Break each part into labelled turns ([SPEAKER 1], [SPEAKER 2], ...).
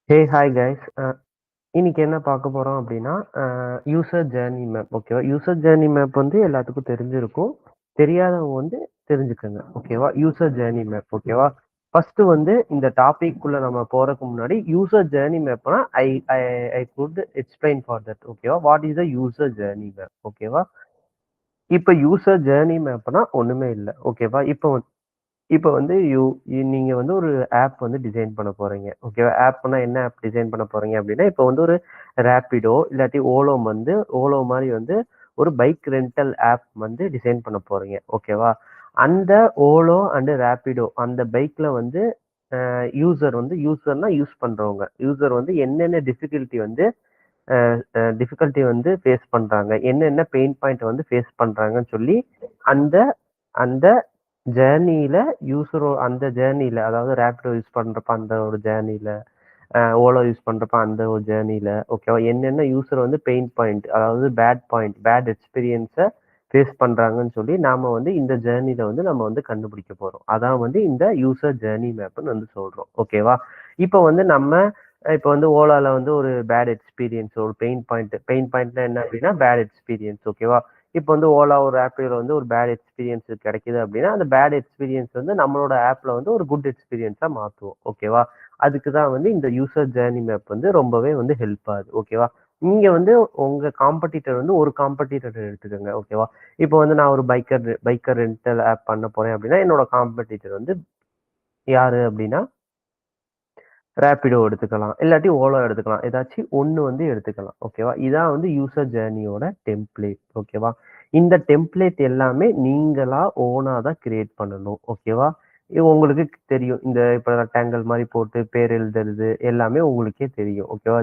[SPEAKER 1] Hey hi guys. இன்னைக்கு என்ன பார்க்க போறோம் அப்படின்னா, யூசர் ஜேர்னி மேப். ஓகேவா? யூசர் ஜேர்னி மேப் வந்து எல்லாத்துக்கும் தெரிஞ்சிருக்கும். தெரியாதவங்க வந்து தெரிஞ்சுக்கங்க. ஓகேவா? User journey map. ஓகேவா? ஃபர்ஸ்ட் வந்து இந்த டாபிக்குள்ள நம்ம போறதுக்கு முன்னாடி யூசர் ஜேர்னி மேப்னா I I I could explain for that. ஓகேவா? What is the user journey map? ஓகேவா? இப்ப யூசர் ஜேர்னி மேப்னா ஒண்ணுமே இல்ல. ஓகேவா? இப்ப வந்து நீங்க வந்து ஒரு ஆப் வந்து டிசைன் பண்ண போறீங்க. ஓகேவா? ஆப்னா என்ன ஆப் டிசைன் பண்ண போறீங்க அப்படின்னா, இப்ப வந்து ஒரு ரேப்பிடோ இல்லாட்டி ஓலோ மாரி வந்து ஒரு பைக் ரெண்டல் ஆப் வந்து டிசைன் பண்ண போறீங்க. ஓகேவா? அந்த ஓலோ அண்ட் ரேப்பிடோ அந்த பைக்ல வந்து யூசர்னா யூஸ் பண்றவங்க. யூசர் வந்து என்னென்ன டிஃபிகல்ட்டி வந்து ஃபேஸ் பண்றாங்க. என்னென்ன பெயின் பாயிண்ட் வந்து ஃபேஸ் பண்றாங்கன்னு சொல்லி அந்த அந்த ஜேர்னியில அந்த ஜேர்னியில அதாவது ரேப்பிடோ யூஸ் பண்றப்ப அந்த ஒரு ஜேர்னியில, ஓலோ யூஸ் பண்றப்ப அந்த ஒரு ஜேர்னியில ஓகேவா? என்னென்ன யூசர் வந்து பெயின் பாயிண்ட் அதாவது பேட் எக்ஸ்பீரியன்ஸ ஃபேஸ் பண்றாங்கன்னு சொல்லி நாம வந்து இந்த ஜேர்னியில வந்து நம்ம வந்து கண்டுபிடிக்க போறோம். அதான் வந்து இந்த யூசர் ஜேர்னி மேப்ன்னு வந்து சொல்றோம். ஓகேவா? இப்ப வந்து இப்ப வந்து ஓலால வந்து ஒரு பேட் எக்ஸ்பீரியன்ஸ் ஒரு பெயின் பாயிண்ட்னா என்ன அப்படின்னா பேட் எக்ஸ்பீரியன்ஸ். ஓகேவா? இப்போ வந்து ஓலா ஒரு ஆப்ல வந்து ஒரு பேட் எக்ஸ்பீரியன்ஸ் கிடைக்குது அப்படின்னா அந்த பேட் எக்ஸ்பீரியன்ஸ் வந்து நம்மளோட ஆப்ல வந்து ஒரு குட் எக்ஸ்பீரியன்ஸா மாத்துவோம். ஓகேவா? அதுக்கு தான் வந்து இந்த யூசர் ஜேர்னி மேப் வந்து ரொம்பவே வந்து ஹெல்ப் ஆகுது. ஓகேவா? நீங்க வந்து உங்க காம்படிட்டர் வந்து ஒரு காம்படிட்டர் எடுத்துக்கோங்க. ஓகேவா? இப்போ வந்து நான் ஒரு பைக்கர் ரெண்டல் ஆப் பண்ண போறேன் அப்படின்னா என்னோட காம்படிட்டர் வந்து யாரு அப்படின்னா ரேப்பிடோ எடுத்துக்கலாம். இல்லாட்டி ஓலோ எடுத்துக்கலாம். ஏதாச்சும் ஒண்ணு வந்து எடுத்துக்கலாம். ஓகேவா? இதான் வந்து யூசர் ஜேர்னியோட டெம்ப்ளேட். ஓகேவா? இந்த டெம்ப்ளேட் எல்லாமே நீங்களா ஓனா தான் கிரியேட் பண்ணணும். ஓகேவா? இது உங்களுக்கு தெரியும். இப்ப ரெக்டாங்கிள் மாரி போட்டு பேர் எழுதுறது எல்லாமே உங்களுக்கே தெரியும். ஓகேவா?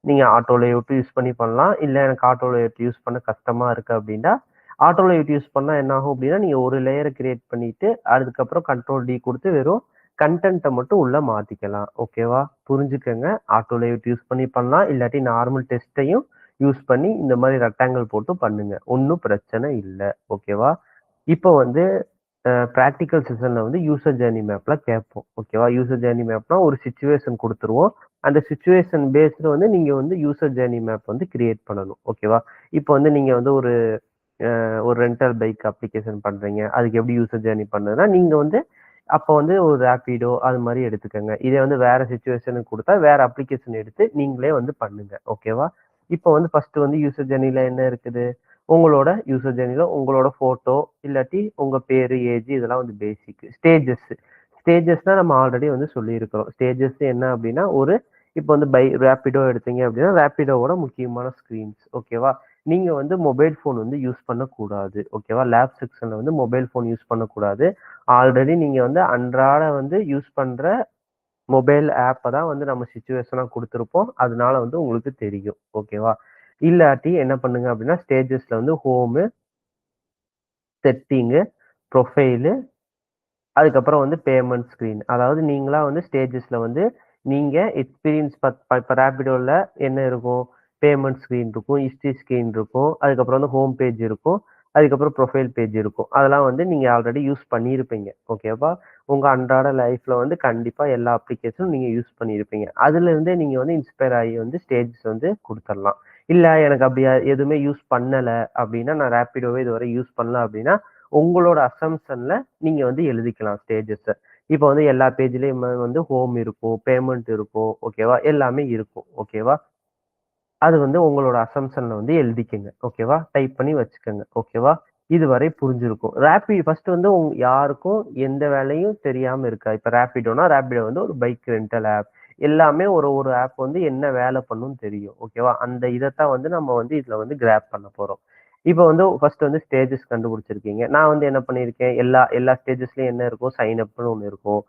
[SPEAKER 1] நீங்க ஆட்டோ லேஅவுட் யூஸ் பண்ணி பண்ணலாம். இல்ல எனக்கு ஆட்டோ லேஅவுட் யூஸ் பண்ண கஷ்டமா இருக்கு அப்படின்னா, ஆட்டோ லேஅவுட் யூஸ் பண்ணா என்ன ஆகும் அப்படின்னா, நீங்க ஒரு லேயர கிரியேட் பண்ணிட்டு, அதுக்கப்புறம் கண்ட்ரோல் டி குடுத்து வெறும் கன்டென்ட்ட மட்டும் உள்ள மாத்திக்கலாம். ஓகேவா? புரிஞ்சுக்கங்க. ஆட்டோ லேஅவுட் யூஸ் பண்ணி பண்ணலாம். இல்லாட்டி நார்மல் டெக்ஸ்ட்டையும் யூஸ் பண்ணி இந்த மாரி ரெக்டாங்கிள் போட்டு பண்ணுங்க. ஒண்ணும் பிரச்சனை இல்ல. ஓகேவா? இப்போ வந்து பிராக்டிகல் செஷன்ல வந்து யூசர் ஜேர்னி மேப்ல கேட்போம். ஓகேவா? யூசர் ஜேர்னி மேப்னா ஒரு சிச்சுவேஷன் குடுத்துருவோம். அந்த சிச்சுவேஷன் பேஸ்டு வந்து நீங்க வந்து யூசர் ஜேர்னி மேப் வந்து கிரியேட் பண்ணணும். ஓகேவா? இப்போ வந்து நீங்க வந்து ஒரு ரெண்டல் பைக் அப்ளிகேஷன் பண்றீங்க. அதுக்கு எப்படி யூசர் ஜேர்னி பண்ணுதுன்னா, நீங்க வந்து அப்போ வந்து ஒரு ரேப்பிடோ அது மாரி எடுத்துக்கங்க. இதே வந்து வேற சிச்சுவேஷனுக்கு குடுத்தா வேற அப்ளிகேஷன் எடுத்து நீங்களே வந்து பண்ணுங்க. ஓகேவா? இப்போ வந்து ஃபர்ஸ்ட் வந்து யூசர் ஜேர்னில என்ன இருக்குது? உங்களோட யூசர் ஜேர்னில உங்களோட ஃபோட்டோ, இல்லாட்டி உங்க பேரு, ஏஜ் இதெல்லாம் வந்து பேசிக். ஸ்டேஜஸ்னா நம்ம ஆல்ரெடி வந்து சொல்லியிருக்கிறோம். ஸ்டேஜஸ் என்ன அப்படின்னா, இப்போ வந்து ரேப்பிடோ எடுத்தீங்க அப்படின்னா, ரேப்பிடோவோட முக்கியமான ஸ்க்ரீன்ஸ். ஓகேவா? நீங்க வந்து மொபைல் ஃபோன் வந்து யூஸ் பண்ணக்கூடாது. ஓகேவா? லேப் செக்ஷன்ல வந்து மொபைல் ஃபோன் யூஸ் பண்ணக்கூடாது. ஆல்ரெடி நீங்க வந்து அன்றாட வந்து யூஸ் பண்ற மொபைல் ஆப்ப தான் வந்து நம்ம சிச்சுவேஷனா குடுத்துருப்போம். அதனால வந்து உங்களுக்கு தெரியும். ஓகேவா? இல்லாட்டி என்ன பண்ணுங்க அப்படின்னா, ஸ்டேஜஸ்ல வந்து ஹோமு, செட்டிங்கு, ப்ரொஃபைலு அதுக்கப்புறம் வந்து பேமெண்ட் ஸ்க்ரீன். அதாவது நீங்களா வந்து ஸ்டேஜஸ்ல வந்து நீங்க எக்ஸ்பீரியன்ஸ் இப்ப ரேப்பிடோல என்ன இருக்கும்? பேமெண்ட் ஸ்க்ரீன் இருக்கும், ஹிஸ்டரி ஸ்க்ரீன் இருக்கும், அதுக்கப்புறம் வந்து ஹோம் பேஜ் இருக்கும், அதுக்கப்புறம் ப்ரொஃபைல் பேஜ் இருக்கும். அதெல்லாம் வந்து நீங்க ஆல்ரெடி யூஸ் பண்ணியிருப்பீங்க. ஓகேவா? உங்க அன்றாட லைஃப்ல வந்து கண்டிப்பா எல்லா அப்ளிகேஷனும் நீங்க யூஸ் பண்ணியிருப்பீங்க. அதுலருந்தே நீங்க வந்து இன்ஸ்பயர் ஆகி வந்து ஸ்டேஜஸ் வந்து குடுத்துரலாம். இல்ல எனக்கு அப்படி எதுவுமே யூஸ் பண்ணல அப்படின்னா, நான் ரேப்பிடோவே இதுவரை யூஸ் பண்ணல அப்படின்னா, உங்களோட அசம்ப்ஷன்ல நீங்க வந்து எழுதிக்கலாம் ஸ்டேஜஸ. இப்ப வந்து எல்லா பேஜ்லயும் வந்து ஹோம் இருக்கும், பேமெண்ட் இருக்கும். ஓகேவா? எல்லாமே இருக்கும். ஓகேவா? அது வந்து உங்களோட அசம்ப்ஷன்ல வந்து எழுதிக்கங்க. ஓகேவா? டைப் பண்ணி வச்சுக்கங்க. ஓகேவா? இதுவரை புரிஞ்சிருக்கும். ஃபர்ஸ்ட் வந்து யாருக்கும் எந்த வேலையும் தெரியாம இருக்காது. இப்ப ரேப்பிடோ வந்து ஒரு பைக் ரெண்டல் ஆப். எல்லாமே ஒரு ஒரு ஆப் வந்து என்ன வேலை பண்ணும்னு தெரியும். ஓகேவா? அந்த இதத்தான் வந்து நம்ம வந்து இதுல வந்து கிராப் பண்ண போறோம். இப்ப வந்து ஃபர்ஸ்ட் வந்து ஸ்டேஜஸ் கண்டுபிடிச்சிருக்கீங்க. நான் வந்து என்ன பண்ணியிருக்கேன், எல்லா எல்லா ஸ்டேஜஸ்லயும் என்ன இருக்கும், சைன் அப்ன்னு ஒண்ணு இருக்கும்.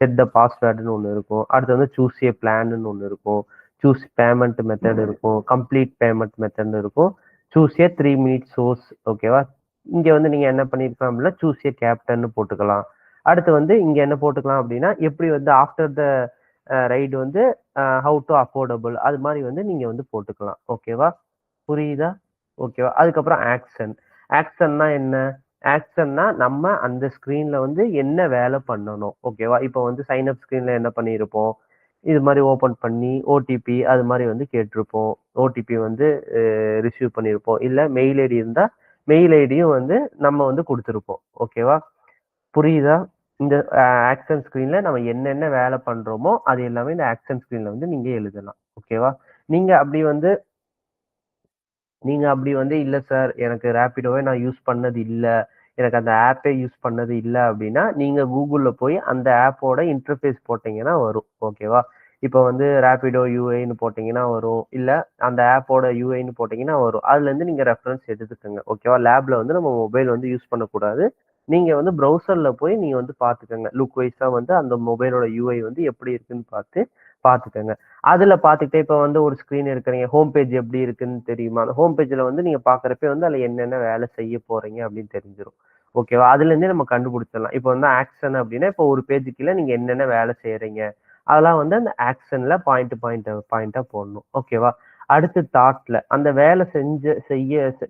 [SPEAKER 1] செட் த பாஸ்வேர்டுன்னு ஒண்ணு இருக்கும். அடுத்து வந்து சூஸ் எ பிளான்னு ஒண்ணு இருக்கும். சூஸ் பேமெண்ட் மெத்தட் இருக்கும். கம்ப்ளீட் பேமெண்ட் மெத்தட்ன்னு இருக்கும். சூஸ் ஏ 3 மினிட் சோர்ஸ். ஓகேவா? இங்க வந்து நீங்க என்ன பண்ணிருக்கலாம் அப்படின்னா, சூஸ் ஏ கேப்டன்னு போட்டுக்கலாம். அடுத்து வந்து இங்க என்ன போட்டுக்கலாம் அப்படின்னா, எப்படி வந்து ஆஃப்டர் த ரைடு வந்து ஹவ் டு அஃபோர்டபுள் அது மாரி வந்து நீங்க வந்து போட்டுக்கலாம். ஓகேவா? புரியுதா? ஓகேவா? அதுக்கப்புறம் ஆக்ஷன். ஆக்ஷன்னா என்ன? ஆக்ஷன்னா நம்ம அந்த ஸ்க்ரீன்ல வந்து என்ன வேலை பண்ணணும்? ஓகேவா? இப்போ வந்து சைன் அப் ஸ்க்ரீன்ல என்ன பண்ணியிருப்போம்? இது மாதிரி ஓப்பன் பண்ணி ஓடிபி அது மாதிரி வந்து கேட்டிருப்போம். ஓடிபி வந்து ரிசீவ் பண்ணியிருப்போம். இல்லை மெயில் ஐடி இருந்தால் மெயில் ஐடியும் வந்து நம்ம வந்து கொடுத்துருப்போம். ஓகேவா? புரியுதா? இந்த ஆக்ஷன் ஸ்க்ரீன்ல நம்ம என்னென்ன வேலை பண்றோமோ அது எல்லாமே இந்த ஆக்ஷன் ஸ்க்ரீன்ல வந்து நீங்க எழுதலாம். ஓகேவா? நீங்க அப்படி வந்து நீங்க அப்படி வந்து இல்ல சார் எனக்கு ரேபிடோவே நான் யூஸ் பண்ணது இல்ல. எனக்கு அந்த ஆப்பே யூஸ் பண்ணது இல்ல அப்படின்னா, நீங்க கூகுள்ல போய் அந்த ஆப்போட இன்டர்ஃபேஸ் போட்டீங்கன்னா வரும். ஓகேவா? இப்ப வந்து ரேபிடோ யூஐன்னு போட்டீங்கன்னா வரும். இல்ல அந்த ஆப்போட யூஐன்னு போட்டீங்கன்னா வரும். அதுலேருந்து நீங்க ரெஃபரன்ஸ் எடுத்துக்கங்க. ஓகேவா? லேப்ல வந்து நம்ம மொபைல் வந்து யூஸ் பண்ணக்கூடாது. நீங்க வந்து ப்ரௌசர்ல போய் நீங்க வந்து பார்த்துக்கங்க. லுக் வைஸா வந்து அந்த மொபைலோட யூஐ வந்து எப்படி இருக்குன்னு பார்த்துக்கங்க. அதுல பார்த்துக்கிட்டே இப்ப வந்து ஒரு ஸ்க்ரீன் எடுக்குறீங்க. ஹோம் பேஜ் எப்படி இருக்குன்னு தெரியுமா? அந்த ஹோம் பேஜ்ல வந்து நீங்க பார்க்குறப்பயே வந்து அதுல என்னென்ன வேலை செய்ய போறீங்க அப்படின்னு தெரிஞ்சிரும். ஓகேவா? அதுலேருந்தே நம்ம கண்டுபிடிச்சிடலாம். இப்ப வந்து ஆக்ஷன் அப்படின்னா, இப்போ ஒரு பேஜ் கீழ நீங்க என்னென்ன வேலை செய்றீங்க? அதெல்லாம் வந்து அந்த ஆக்ஷன்ல பாயிண்ட்டா போடணும். ஓகேவா? அடுத்து தாட்ல அந்த வேலை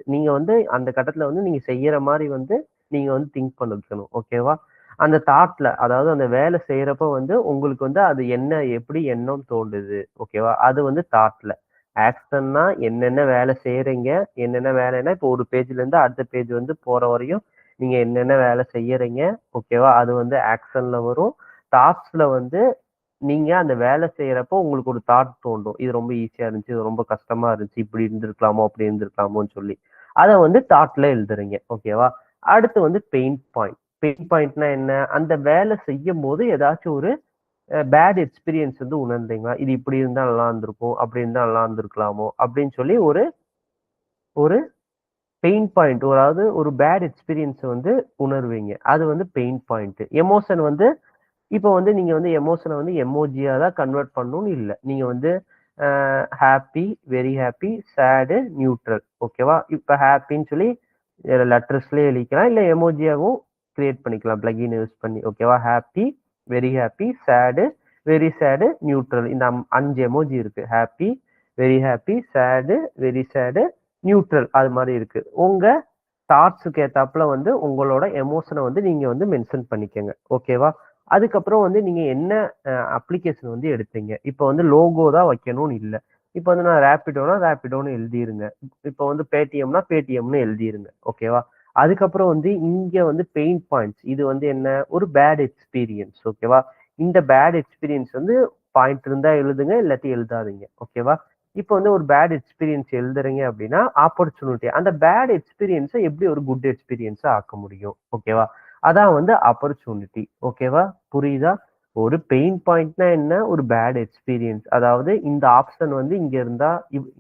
[SPEAKER 1] நீங்க வந்து அந்த கட்டத்துல வந்து நீங்க செய்யற மாரி வந்து நீங்க வந்து திங்க் பண்ணிக்கணும். ஓகேவா? அந்த தாட்ல அதாவது அந்த வேலை செய்யறப்ப வந்து உங்களுக்கு வந்து அது என்ன எப்படி எண்ணம் தோன்றுது. ஓகேவா? அது வந்து தாட்ல. ஆக்ஷன்னா என்னென்ன வேலை செய்றீங்க? என்னென்ன வேலைன்னா, இப்போ ஒரு பேஜ்ல இருந்து அடுத்த பேஜ் வந்து போற வரையும் நீங்க என்னென்ன வேலை செய்யறீங்க? ஓகேவா? அது வந்து ஆக்ஷன்ல வரும். தாட்ஸ்ல வந்து நீங்க அந்த வேலை செய்யறப்போ உங்களுக்கு ஒரு தாட் தோன்றும். இது ரொம்ப ஈஸியா இருந்துச்சு. இது ரொம்ப கஷ்டமா இருந்துச்சு. இப்படி இருந்திருக்கலாமோ, அப்படி இருந்திருக்கலாமோன்னு சொல்லி. அத வந்து தாட்ல எழுதுறீங்க. ஓகேவா? அடுத்து வந்து பெயின் பாயிண்ட். பெயின் பாயிண்ட்னா என்ன? அந்த வேலை செய்யும்போது ஏதாச்சும் ஒரு பேட் எக்ஸ்பீரியன்ஸ் வந்து உணர்ந்தீங்களா? இது இப்படி இருந்தா நல்லா இருந்திருக்கும். அப்படி இருந்தா நல்லா இருந்திருக்கலாமோ! அப்படின்னு சொல்லி ஒரு ஒரு பெயின் பாயிண்ட் அதாவது ஒரு பேட் எக்ஸ்பீரியன்ஸ வந்து உணர்வீங்க. அது வந்து பெயின் பாயிண்ட். எமோஷன் வந்து இப்ப வந்து நீங்க வந்து எமோஷன வந்து எமோஜியா தான் கன்வெர்ட் பண்ணணும்னு இல்ல. நீங்க வந்து அ ஹேப்பி, வெரி ஹேப்பி, சேடு, நியூட்ரல். ஓகேவா? இப்ப ஹேப்பின்னு சொல்லி லெட்டர்ஸ்லயே எழுதிக்கலாம். இல்ல எமோஜியாவும் கிரியேட் பண்ணிக்கலாம். பிளக்கின் யூஸ் பண்ணி. ஓகேவா? ஹேப்பி, வெரி ஹேப்பி, சேடு, வெரி சேடு, நியூட்ரல். இந்த 5 எமோஜி இருக்கு. ஹேப்பி, வெரி ஹேப்பி, சேடு, வெரி சேடு, நியூட்ரல். அது மாரி இருக்கு. உங்க தாட்ஸ்க்கு ஏத்தாப்புல வந்து உங்களோட எமோஷன வந்து நீங்க வந்து மென்ஷன் பண்ணிக்கங்க. ஓகேவா? அதுக்கப்புறம் வந்து நீங்க என்ன அப்ளிகேஷன் வந்து எடுத்தீங்க. இப்ப வந்து லோகோ தான் வைக்கணும்னு இல்ல. இப்ப வந்து நான் ரேபிடோனா ரேபிடோன்னு எழுதிருங்க. இப்ப வந்து பேடிஎம்னா பேடிஎம்னு எழுதிருங்க. ஓகேவா? அதுக்கப்புறம் வந்து இங்க வந்து பெயின் பாயிண்ட்ஸ். இது வந்து என்ன? ஒரு பேட் எக்ஸ்பீரியன்ஸ். ஓகேவா? இந்த பேட் எக்ஸ்பீரியன்ஸ் வந்து பாயிண்ட் இருந்தா எழுதுங்க. இல்லாட்டி எழுதாதீங்க. ஓகேவா? இப்ப வந்து ஒரு பேட் எக்ஸ்பீரியன்ஸ் எழுதுறீங்க அப்படின்னா, ஆப்பர்ச்சுனிட்டி. அந்த பேட் எக்ஸ்பீரியன்ஸ எப்படி ஒரு குட் எக்ஸ்பீரியன்ஸா ஆக்க முடியும்? ஓகேவா? அதான் வந்து ஆப்பர்ச்சுனிட்டி. ஓகேவா? புரியுதா? ஒரு பெயின் பாயிண்ட்னா என்ன? ஒரு பேட் எக்ஸ்பீரியன்ஸ். அதாவது இந்த ஆப்ஷன் வந்து இங்க இருந்தா,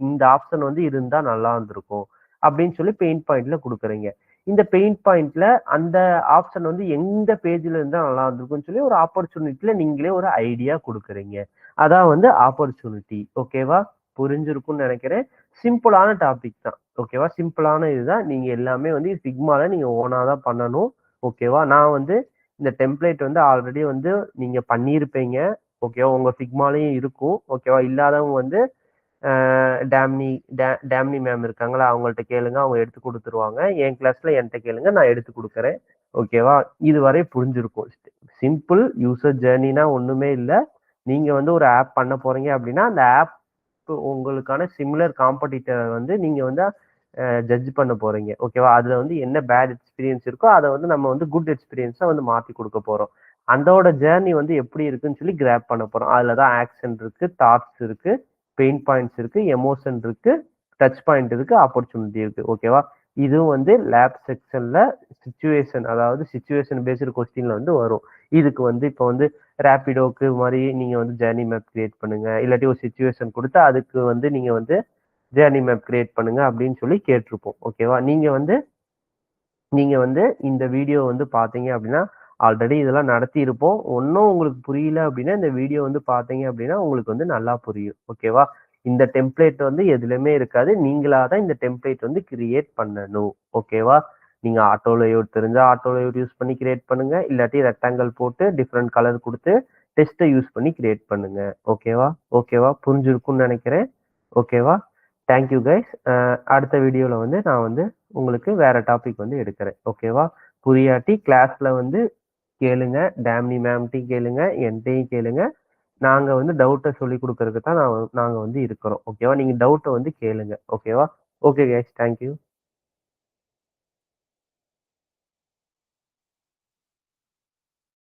[SPEAKER 1] இந்த ஆப்ஷன் வந்து இருந்தா நல்லா இருந்திருக்கும். அப்படின்னு சொல்லி பெயின் பாயிண்ட்ல குடுக்குறீங்க. இந்த பெயின் பாயிண்ட்ல அந்த ஆப்ஷன் வந்து எந்த பேஜ்ல இருந்தா நல்லா இருந்திருக்கும்னு சொல்லி ஒரு ஆப்பர்ச்சுனிட்டில நீங்களே ஒரு ஐடியா குடுக்குறீங்க. அதான் வந்து ஆப்பர்ச்சுனிட்டி. ஓகேவா? புரிஞ்சிருக்கும்னு நெனைக்கிறேன். சிம்பிளான டாபிக் தான். ஓகேவா? சிம்பிளான இதுதான். நீங்க எல்லாமே வந்து சிக்மால நீங்க ஓனா தான் பண்ணணும். ஓகேவா? நான் வந்து இந்த டெம்ப்ளேட் வந்து ஆல்ரெடி வந்து நீங்க பண்ணியிருப்பீங்க. ஓகேவா? உங்க சிக்மாலயும் இருக்கும். ஓகேவா? இல்லாதவங்க வந்து அ டேம்னி டேம்னி மேம் இருக்காங்கல்ல, அவங்கள்ட்ட கேளுங்க. அவங்க எடுத்து குடுத்துருவாங்க. என் கிளாஸ்ல என்ட்ட கேளுங்க. நான் எடுத்து குடுக்குறேன். ஓகேவா? இதுவரை புரிஞ்சிருக்கும். சிம்பிள் யூசர் ஜர்னினா ஒண்ணுமே இல்ல. நீங்க வந்து ஒரு ஆப் பண்ண போறீங்க அப்படின்னா, அந்த ஆப் உங்களுக்கான சிமிலர் காம்படிட்டர வந்து நீங்க வந்து ஜட்ஜ் பண்ண போறீங்க. ஓகேவா? அதுல வந்து என்ன பேட் எக்ஸ்பீரியன்ஸ் இருக்கோ, அத வந்து நம்ம வந்து குட் எக்ஸ்பீரியன்ஸா வந்து மாத்தி குடுக்க போறோம். அதோட ஜர்னி வந்து எப்படி இருக்குன்னு சொல்லி கிராப் பண்ண போறோம். அதுல தான் ஆக்ஷன் இருக்கு, தாட்ஸ் இருக்கு, பெயின் பாயிண்ட்ஸ் இருக்கு, எமோஷன் இருக்கு, டச் பாயிண்ட் இருக்கு, ஆப்பர்ச்சுனிட்டி இருக்கு. ஓகேவா? இதுவும் வந்து லேப் செக்ஷன்ல அதாவது சிச்சுவேஷன் பேஸ்டு கொஸ்டின்ல வந்து வரும். இதுக்கு வந்து இப்ப வந்து ரேபிடோக்கு மாரி நீங்க வந்து ஜர்னி மேப் கிரியேட் பண்ணுங்க. இல்லாட்டி ஒரு சிச்சுவேஷன் குடுத்து அதுக்கு வந்து நீங்க வந்து ஜர்னி மேப் கிரியேட் பண்ணுங்க அப்படின்னு சொல்லி கேட்டிருப்போம். ஓகேவா? நீங்க வந்து இந்த வீடியோ வந்து பார்த்தீங்க அப்படின்னா, ஆல்ரெடி இதெல்லாம் நடத்தியிருப்போம். ஒண்ணும் உங்களுக்கு புரியல அப்படின்னா, இந்த வீடியோ வந்து பார்த்தீங்க அப்படின்னா, உங்களுக்கு வந்து நல்லா புரியும். ஓகேவா? இந்த டெம்ப்ளேட் வந்து எதுலயுமே இருக்காது. நீங்களா தான் இந்த டெம்ப்ளேட் வந்து கிரியேட் பண்ணணும். ஓகேவா? நீங்க ஆட்டோ லேஅவுட் தெரிஞ்சா ஆட்டோ லேஅவுட் யூஸ் பண்ணி கிரியேட் பண்ணுங்க. இல்லாட்டி ரெக்டாங்கிள் போட்டு டிஃபரெண்ட் கலர் குடுத்து டெக்ஸ்ட்ட யூஸ் பண்ணி கிரியேட் பண்ணுங்க. ஓகேவா? ஓகேவா? புரிஞ்சிருக்கும்னு நெனைக்கிறேன். ஓகேவா? Thank you guys. அடுத்த வீடியோல வந்து நான் வந்து உங்களுக்கு வேற டாபிக் வந்து எடுக்கிறேன். ஓகேவா? புரியாட்டி கிளாஸ்ல வந்து கேளுங்க. டேம்னி மேம்ட்டயும் கேளுங்க. என்ட்டயும் கேளுங்க. நாங்க வந்து டவுட்ட சொல்லிக் குடுக்கறதுக்கு தான் நாங்க வந்து இருக்கிறோம். ஓகேவா? நீங்க டவுட்ட வந்து கேளுங்க. ஓகேவா? Okay guys. Thank you.